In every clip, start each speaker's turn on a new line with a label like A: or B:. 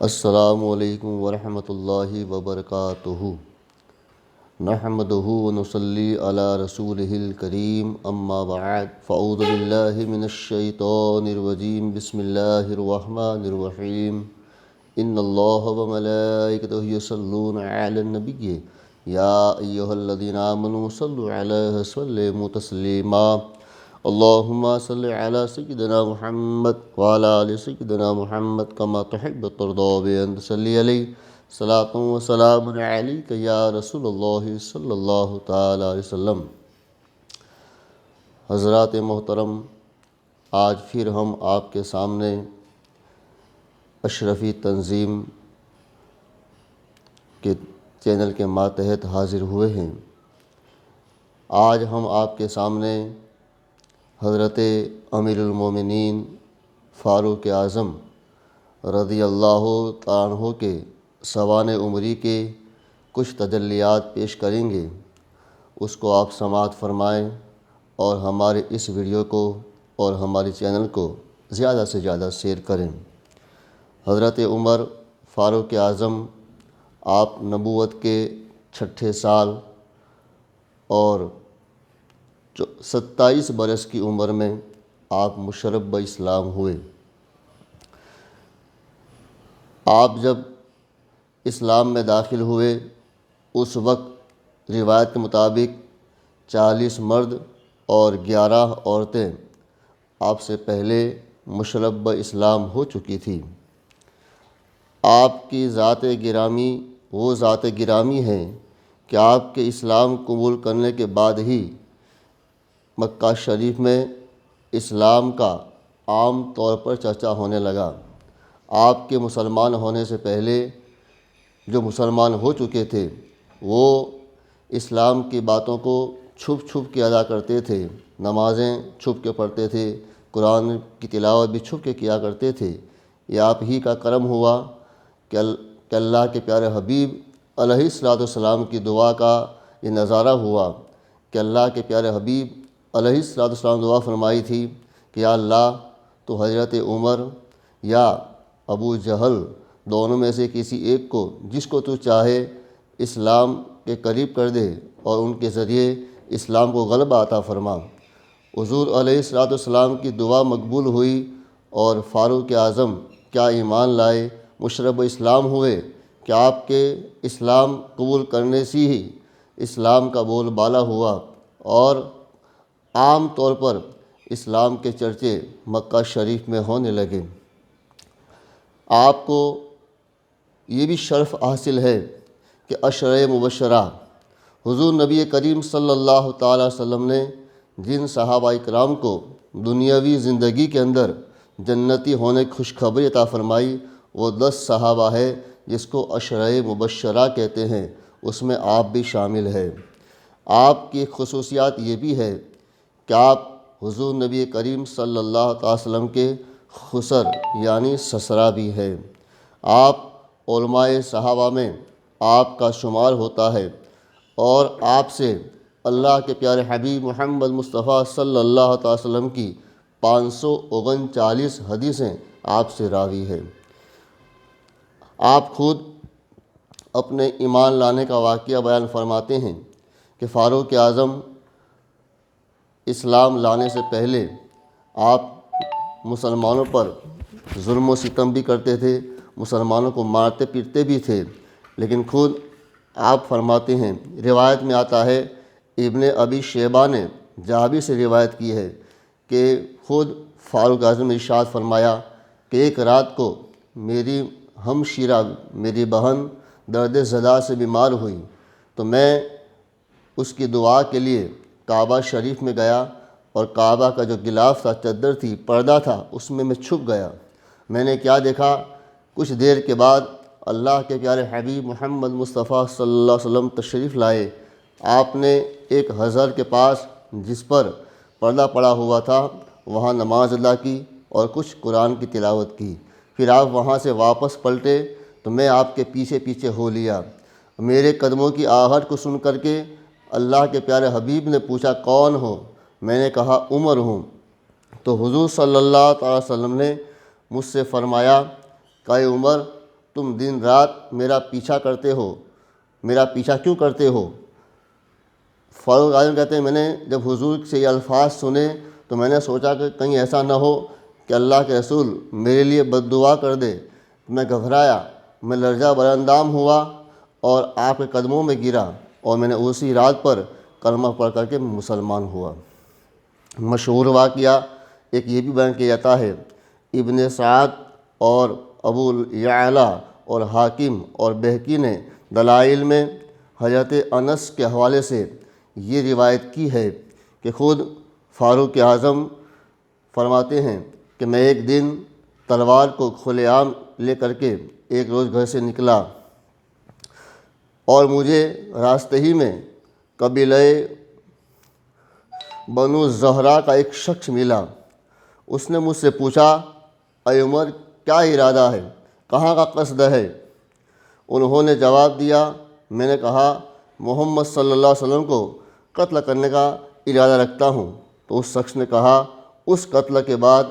A: السلام علیکم ورحمۃ اللہ وبرکاتہ۔ نحمدہ ونصلی علی رسولہ الکریم، اما بعد فاعوذ باللہ من الشیطان الرجیم، بسم اللہ الرحمن الرحیم۔ ان اللہ وملائکتہ یصلون علی النبی یا ایہا الذین آمنوا صلوا علیہ وسلموا تسلیما۔ اللہم صل علی سیدنا محمد وعلی آل سیدنا محمد کما تحب وترضی بأن تصلی علیہ صلاۃ و سلام علیک یا رسول اللہ صلی اللہ تعالی علیہ وسلم۔ حضرات محترم، آج پھر ہم آپ کے سامنے اشرفی تنظیم کے چینل کے ماتحت حاضر ہوئے ہیں۔ آج ہم آپ کے سامنے حضرت امیر المومنین فاروق اعظم رضی اللہ تعالیٰ عنہ کے سوانح عمری کے کچھ تجلیات پیش کریں گے، اس کو آپ سماعت فرمائیں اور ہمارے اس ویڈیو کو اور ہمارے چینل کو زیادہ سے زیادہ شیئر کریں۔ حضرت عمر فاروق اعظم، آپ نبوت کے 6 سال اور 27 برس کی عمر میں آپ مشرف اسلام ہوئے۔ آپ جب اسلام میں داخل ہوئے اس وقت روایت کے مطابق 40 مرد اور 11 عورتیں آپ سے پہلے مشرف اسلام ہو چکی تھی۔ آپ کی ذات گرامی وہ ذات گرامی ہے کہ آپ کے اسلام قبول کرنے کے بعد ہی مکہ شریف میں اسلام کا عام طور پر چرچا ہونے لگا۔ آپ کے مسلمان ہونے سے پہلے جو مسلمان ہو چکے تھے وہ اسلام کی باتوں کو چھپ چھپ کے ادا کرتے تھے، نمازیں چھپ کے پڑھتے تھے، قرآن کی تلاوت بھی چھپ کے کیا کرتے تھے۔ یہ آپ ہی کا کرم ہوا کہ اللہ کے پیارے حبیب علیہ السلام کی دعا کا یہ نظارہ ہوا کہ اللہ کے پیارے حبیب علیہ السلام دعا فرمائی تھی کہ یا اللہ تو حضرت عمر یا ابو جہل دونوں میں سے کسی ایک کو، جس کو تو چاہے، اسلام کے قریب کر دے اور ان کے ذریعے اسلام کو غلبہ عطا فرما۔ حضور علیہ السلام کی دعا مقبول ہوئی اور فاروق اعظم کیا ایمان لائے، مشرف اسلام ہوئے کہ آپ کے اسلام قبول کرنے سے ہی اسلام کا بول بالا ہوا اور عام طور پر اسلام کے چرچے مکہ شریف میں ہونے لگے۔ آپ کو یہ بھی شرف حاصل ہے کہ عشرہ مبشرہ حضور نبی کریم صلی اللہ تعالیٰ علیہ وسلم نے جن صحابہ اکرام کو دنیاوی زندگی کے اندر جنتی ہونے کی خوشخبری عطا فرمائی، وہ 10 صحابہ ہے جس کو عشرہ مبشرہ کہتے ہیں، اس میں آپ بھی شامل ہیں۔ آپ کی خصوصیات یہ بھی ہے کہ آپ حضور نبی کریم صلی اللہ علیہ وسلم کے خسر یعنی سسرا بھی ہے۔ آپ علماء صحابہ میں آپ کا شمار ہوتا ہے اور آپ سے اللہ کے پیارے حبیب محمد مصطفیٰ صلی اللہ علیہ وسلم کی 539 حدیثیں آپ سے راوی ہیں۔ آپ خود اپنے ایمان لانے کا واقعہ بیان فرماتے ہیں کہ فاروق اعظم اسلام لانے سے پہلے آپ مسلمانوں پر ظلم و ستم بھی کرتے تھے، مسلمانوں کو مارتے پیٹتے بھی تھے، لیکن خود آپ فرماتے ہیں، روایت میں آتا ہے، ابن ابی شیبہ نے جابر سے روایت کی ہے کہ خود فاروق اعظم نے ارشاد فرمایا کہ ایک رات کو میری ہمشیرہ میری بہن درد زدہ سے بیمار ہوئی تو میں اس کی دعا کے لیے کعبہ شریف میں گیا اور کعبہ کا جو غلاف تھا، چادر تھی، پردہ تھا، اس میں چھپ گیا۔ میں نے کیا دیکھا، کچھ دیر کے بعد اللہ کے پیارے حبیب محمد مصطفیٰ صلی اللہ علیہ وسلم تشریف لائے۔ آپ نے ایک حضر کے پاس جس پر پردہ پڑا ہوا تھا وہاں نماز ادا کی اور کچھ قرآن کی تلاوت کی۔ پھر آپ وہاں سے واپس پلٹے تو میں آپ کے پیچھے پیچھے ہو لیا۔ میرے قدموں کی آہٹ کو سن کر کے اللہ کے پیارے حبیب نے پوچھا کون ہو؟ میں نے کہا عمر ہوں۔ تو حضور صلی اللہ تعالیٰ علیہ وسلم نے مجھ سے فرمایا کہ اے عمر، تم دن رات میرا پیچھا کرتے ہو، میرا پیچھا کیوں کرتے ہو؟ فاروق اعظم کہتے ہیں میں نے جب حضور سے یہ الفاظ سنے تو میں نے سوچا کہ کہیں ایسا نہ ہو کہ اللہ کے رسول میرے لیے بد دعا کر دے۔ میں گھبرایا، میں لرزہ براندام ہوا اور آپ کے قدموں میں گرا، اور میں نے اسی رات پر کلمہ پڑھ کر کے مسلمان ہوا۔ مشہور واقعہ ایک یہ بھی بیان کیا جاتا ہے، ابن سعد اور ابو یعلا اور حاکم اور بہقی نے دلائل میں حضرت انس کے حوالے سے یہ روایت کی ہے کہ خود فاروق اعظم فرماتے ہیں کہ میں ایک دن تلوار کو کھلے عام لے کر کے ایک روز گھر سے نکلا، اور مجھے راستے ہی میں قبیلہ بنو زہرا کا ایک شخص ملا۔ اس نے مجھ سے پوچھا، اے عمر کیا ارادہ ہے، کہاں کا قصد ہے؟ انہوں نے جواب دیا، میں نے کہا محمد صلی اللہ علیہ وسلم کو قتل کرنے کا ارادہ رکھتا ہوں۔ تو اس شخص نے کہا، اس قتل کے بعد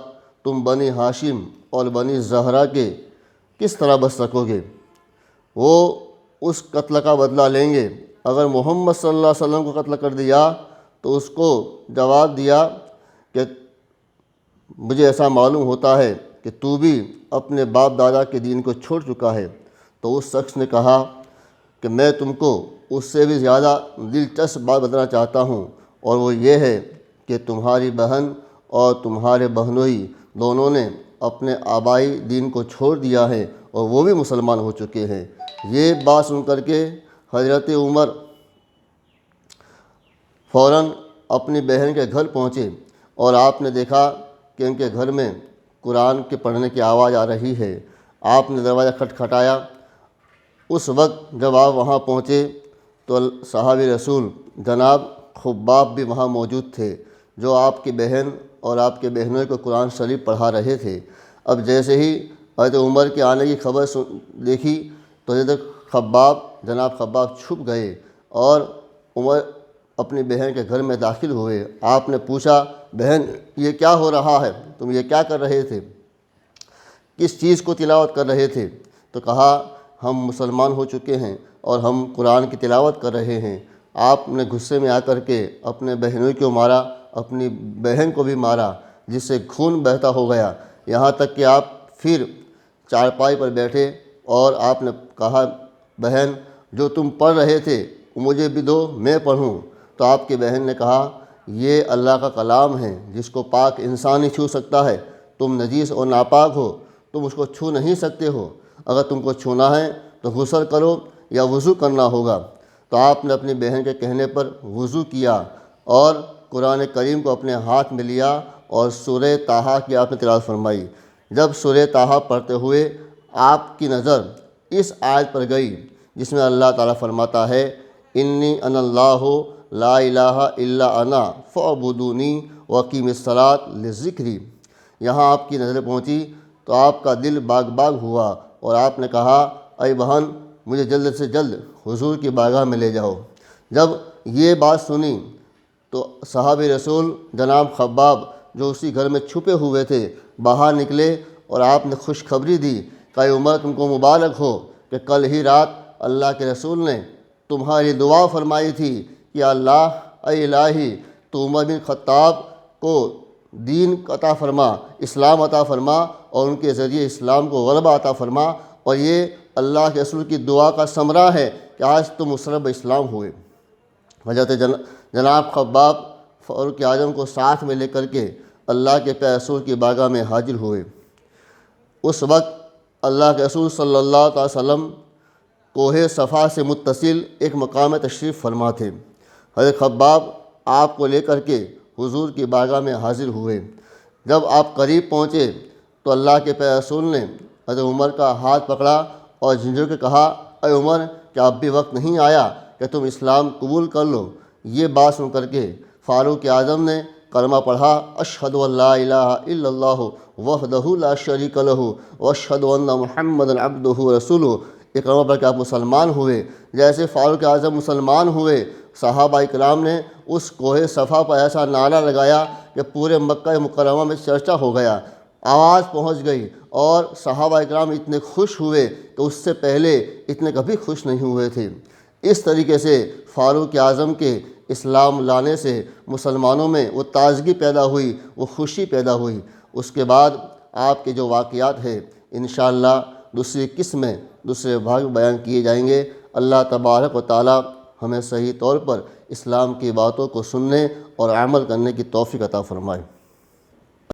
A: تم بنی ہاشم اور بنی زہرا کے کس طرح بچ سکو گے؟ وہ اس قتل کا بدلہ لیں گے۔ اگر محمد صلی اللہ علیہ وسلم کو قتل کر دیا تو اس کو جواب دیا کہ مجھے ایسا معلوم ہوتا ہے کہ تو بھی اپنے باپ دادا کے دین کو چھوڑ چکا ہے۔ تو اس شخص نے کہا کہ میں تم کو اس سے بھی زیادہ دلچسپ بات بتانا چاہتا ہوں، اور وہ یہ ہے کہ تمہاری بہن اور تمہارے بہنوئی دونوں نے اپنے آبائی دین کو چھوڑ دیا ہے اور وہ بھی مسلمان ہو چکے ہیں۔ یہ بات سن کر کے حضرت عمر فوراً اپنی بہن کے گھر پہنچے، اور آپ نے دیکھا کہ ان کے گھر میں قرآن کے پڑھنے کی آواز آ رہی ہے۔ آپ نے دروازہ کھٹکھٹایا۔ اس وقت جب آپ وہاں پہنچے تو صحابی رسول جناب خباب بھی وہاں موجود تھے، جو آپ کی بہن اور آپ کے بہنوں کو قرآن شریف پڑھا رہے تھے۔ اب جیسے ہی حضرت عمر کے آنے کی خبر دیکھی تو حضرت جناب خباب چھپ گئے، اور عمر اپنی بہن کے گھر میں داخل ہوئے۔ آپ نے پوچھا، بہن یہ کیا ہو رہا ہے، تم یہ کیا کر رہے تھے، کس چیز کو تلاوت کر رہے تھے؟ تو کہا، ہم مسلمان ہو چکے ہیں اور ہم قرآن کی تلاوت کر رہے ہیں۔ آپ نے غصے میں آ کر کے اپنے بہنوئی کو مارا، اپنی بہن کو بھی مارا، جس سے خون بہتا ہو گیا، یہاں تک کہ آپ پھر چارپائی پر بیٹھے اور آپ نے کہا، بہن جو تم پڑھ رہے تھے مجھے بھی دو، میں پڑھوں۔ تو آپ کی بہن نے کہا، یہ اللہ کا کلام ہے جس کو پاک انسان ہی چھو سکتا ہے، تم نجیس اور ناپاک ہو، تم اس کو چھو نہیں سکتے ہو، اگر تم کو چھونا ہے تو غسل کرو یا وضو کرنا ہوگا۔ تو آپ نے اپنی بہن کے کہنے پر وضو کیا اور قرآن کریم کو اپنے ہاتھ میں لیا اور سورہ طٰہٰ کی آپ نے تلاوت فرمائی۔ جب سورہ طٰہٰ پڑھتے ہوئے آپ کی نظر اس آیت پر گئی جس میں اللہ تعالیٰ فرماتا ہے، انی انا اللہ لا الہ الا انا فاعبدونی واقیم الصلاۃ لذکری، یہاں آپ کی نظر پہنچی تو آپ کا دل باغ باغ ہوا، اور آپ نے کہا، اے بہن مجھے جلد سے جلد حضور کی بارگاہ میں لے جاؤ۔ جب یہ بات سنی تو صحابی رسول جناب خباب جو اسی گھر میں چھپے ہوئے تھے باہر نکلے، اور آپ نے خوشخبری دی کہ اے عمر تم کو مبارک ہو کہ کل ہی رات اللہ کے رسول نے تمہاری دعا فرمائی تھی کہ اللہ اے الہی تو عمر بن خطاب کو دین عطا فرما، اسلام عطا فرما، اور ان کے ذریعے اسلام کو غلبہ عطا فرما، اور یہ اللہ کے رسول کی دعا کا ثمرہ ہے کہ آج تم مسلم اسلام ہوئے۔ حضرت جناب خباب فاروق اعظم کو ساتھ میں لے کر کے اللہ کے پیارے رسول کی بارگاہ میں حاضر ہوئے۔ اس وقت اللہ کے رسول صلی اللہ علیہ وسلم کوہ صفا سے متصل ایک مقام تشریف فرما تھے۔ حضرت خباب آپ کو لے کر کے حضور کی بارگاہ میں حاضر ہوئے۔ جب آپ قریب پہنچے تو اللہ کے پیارے رسول نے حضرت عمر کا ہاتھ پکڑا اور جھنجھوڑ کے کہا، اے عمر کیا اب بھی وقت نہیں آیا کہ تم اسلام قبول کر لو؟ یہ بات سن کر کے فاروق اعظم نے کلمہ پڑھا، اشہد ان لا الہ الا اللہ وحدہ لا شریک لہ واشہد ان محمدا عبدہ ورسولہ۔ یہ کلمہ پڑھ کے آپ مسلمان ہوئے۔ جیسے فاروق اعظم مسلمان ہوئے، صحابہ اکرام نے اس کوہ صفا پر ایسا نعرہ لگایا کہ پورے مکہ مکرمہ میں چرچا ہو گیا۔ آواز پہنچ گئی، اور صحابہ اکرام اتنے خوش ہوئے کہ اس سے پہلے اتنے کبھی خوش نہیں ہوئے تھے۔ اس طریقے سے فاروق اعظم کے اسلام لانے سے مسلمانوں میں وہ تازگی پیدا ہوئی، وہ خوشی پیدا ہوئی۔ اس کے بعد آپ کے جو واقعات ہیں انشاءاللہ دوسری قسم میں دوسرے بھاگ بیان کیے جائیں گے۔ اللہ تبارک و تعالی ہمیں صحیح طور پر اسلام کی باتوں کو سننے اور عمل کرنے کی توفیق عطا فرمائے۔